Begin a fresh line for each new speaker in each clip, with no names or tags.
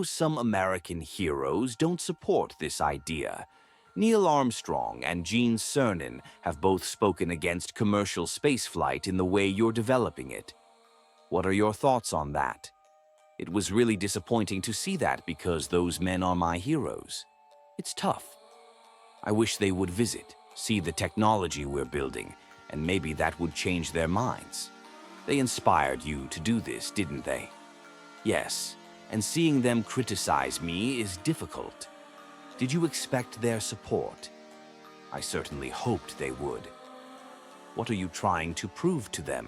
Some American heroes don't support this idea. Neil Armstrong and Gene Cernan have both spoken against commercial spaceflight in the way you're developing it. What are your thoughts on that? It was really disappointing to see that because those men are my heroes. It's tough. I wish they would visit, see the technology we're building, and maybe that would change their minds. They inspired you to do this, didn't they? Yes, and seeing them criticize me is difficult. Did you expect their support? I certainly hoped they would. What are you trying to prove to them?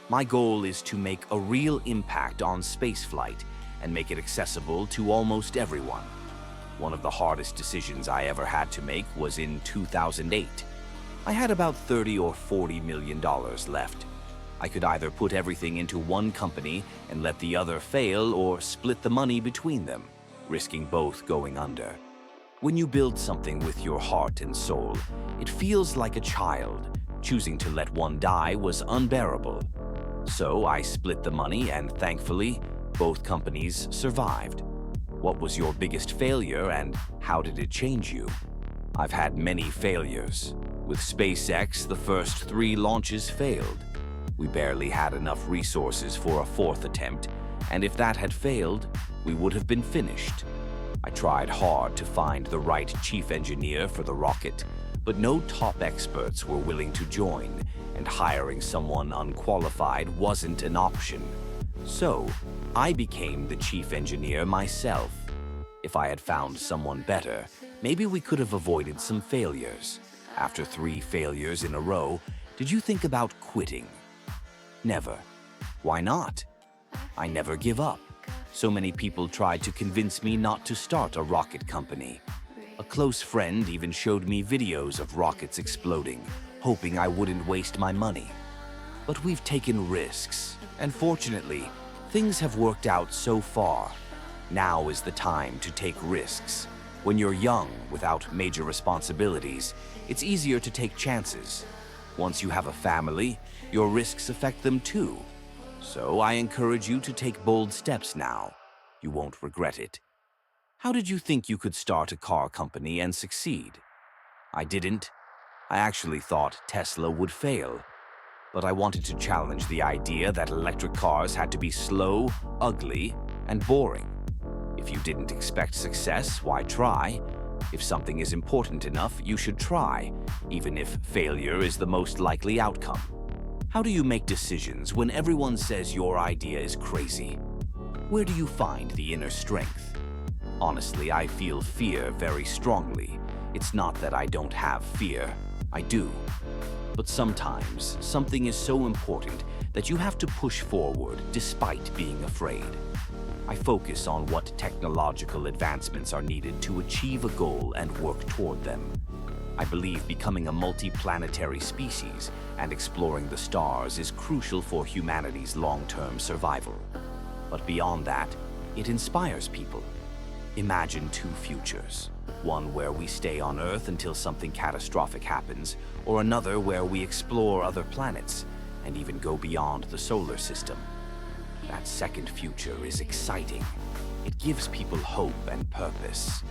My goal is to make a real impact on spaceflight and make it accessible to almost everyone. One of the hardest decisions I ever had to make was in 2008. I had about $30 or $40 million left. I could either put everything into one company and let the other fail or split the money between them, risking both going under. When you build something with your heart and soul, it feels like a child. Choosing to let one die was unbearable. So I split the money and thankfully, both companies survived. What was your biggest failure and how did it change you? I've had many failures. With SpaceX, the first 3 launches failed. We barely had enough resources for a 4th attempt, and if that had failed, we would have been finished. I tried hard to find the right chief engineer for the rocket, but no top experts were willing to join, and hiring someone unqualified wasn't an option. So, I became the chief engineer myself. If I had found someone better, maybe we could have avoided some failures. After 3 failures in a row, did you think about quitting? Never. Why not? I never give up. So many people tried to convince me not to start a rocket company. A close friend even showed me videos of rockets exploding, hoping I wouldn't waste my money. But we've taken risks, and fortunately, things have worked out so far. Now is the time to take risks. When you're young, without major responsibilities, it's easier to take chances. Once you have a family, your risks affect them too. So I encourage you to take bold steps now. You won't regret it. How did you think you could start a car company and succeed? I didn't. I actually thought Tesla would fail. But I wanted to challenge the idea that electric cars had to be slow, ugly, and boring. If you didn't expect success, why try? If something is important enough, you should try, even if failure is the most likely outcome. How do you make decisions when everyone says your idea is crazy? Where do you find the inner strength? Honestly, I feel fear very strongly. It's not that I don't have fear. I do. But sometimes, something is so important that you have to push forward despite being afraid. I focus on what technological advancements are needed to achieve a goal and work toward them. I believe becoming a multi-planetary species and exploring the stars is crucial for humanity's long-term survival. But beyond that, it inspires people. Imagine 2 futures. One where we stay on Earth until something catastrophic happens, or another where we explore other planets and even go beyond the solar system. That second future is exciting. It gives people hope and purpose.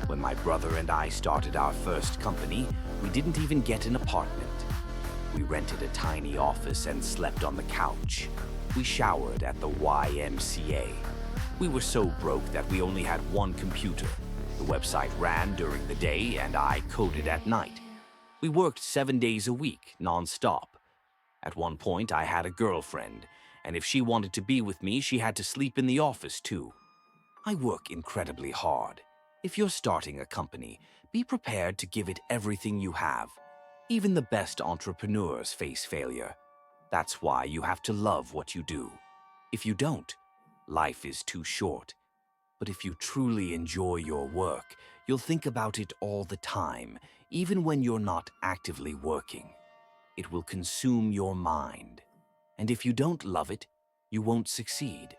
When my brother and I started our first company, we didn't even get an apartment. We rented a tiny office and slept on the couch. We showered at the YMCA. We were so broke that we only had one computer. The website ran during the day and I coded at night. We worked 7 days a week, non-stop. At one point, I had a girlfriend, and if she wanted to be with me, she had to sleep in the office too. I work incredibly hard. If you're starting a company, be prepared to give it everything you have. Even the best entrepreneurs face failure. That's why you have to love what you do. If you don't, life is too short. But if you truly enjoy your work, you'll think about it all the time, even when you're not actively working. It will consume your mind. And if you don't love it, you won't succeed.